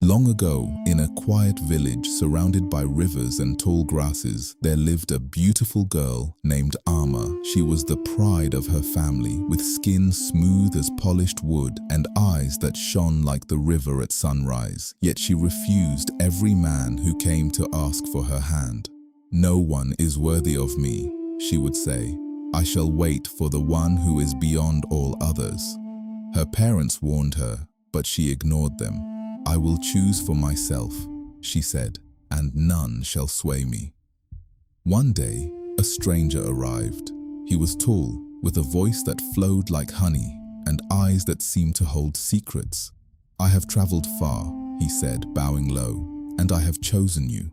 Long ago, in a quiet village surrounded by rivers and tall grasses, there lived a beautiful girl named Amma. She was the pride of her family, with skin smooth as polished wood and eyes that shone like the river at sunrise. Yet she refused every man who came to ask for her hand. "No one is worthy of me," she would say. "I shall wait for the one who is beyond all others." Her parents warned her, but she ignored them. "I will choose for myself," she said, "and none shall sway me." One day, a stranger arrived. He was tall, with a voice that flowed like honey and eyes that seemed to hold secrets. "I have traveled far," he said, bowing low, "and I have chosen you."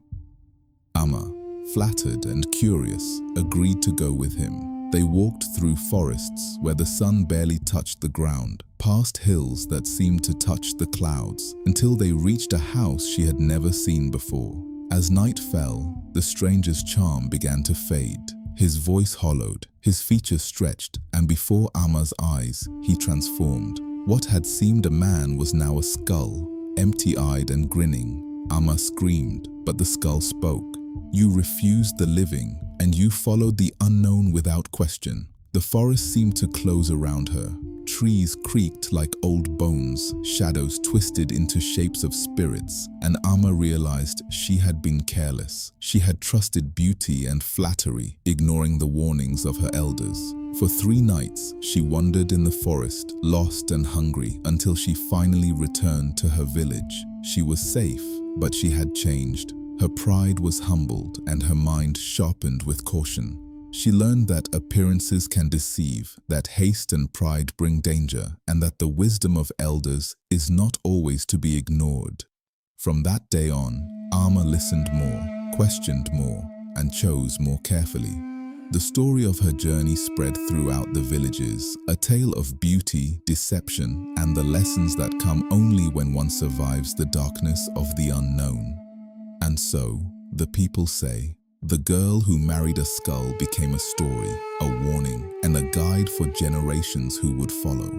Amma, flattered and curious, agreed to go with him. They walked through forests where the sun barely touched the ground, past hills that seemed to touch the clouds, until they reached a house she had never seen before. As night fell, the stranger's charm began to fade. His voice hollowed, his features stretched, and before Amma's eyes, he transformed. What had seemed a man was now a skull, empty-eyed and grinning. Amma screamed, but the skull spoke. "You refused the living, and you followed the unknown without question." The forest seemed to close around her. Trees creaked like old bones, shadows twisted into shapes of spirits, and Amma realized she had been careless. She had trusted beauty and flattery, ignoring the warnings of her elders. For 3 nights, she wandered in the forest, lost and hungry, until she finally returned to her village. She was safe, but she had changed. Her pride was humbled and her mind sharpened with caution. She learned that appearances can deceive, that haste and pride bring danger, and that the wisdom of elders is not always to be ignored. From that day on, Amma listened more, questioned more, and chose more carefully. The story of her journey spread throughout the villages, a tale of beauty, deception, and the lessons that come only when one survives the darkness of the unknown. And so, the people say, the girl who married a skull became a story, a warning, and a guide for generations who would follow.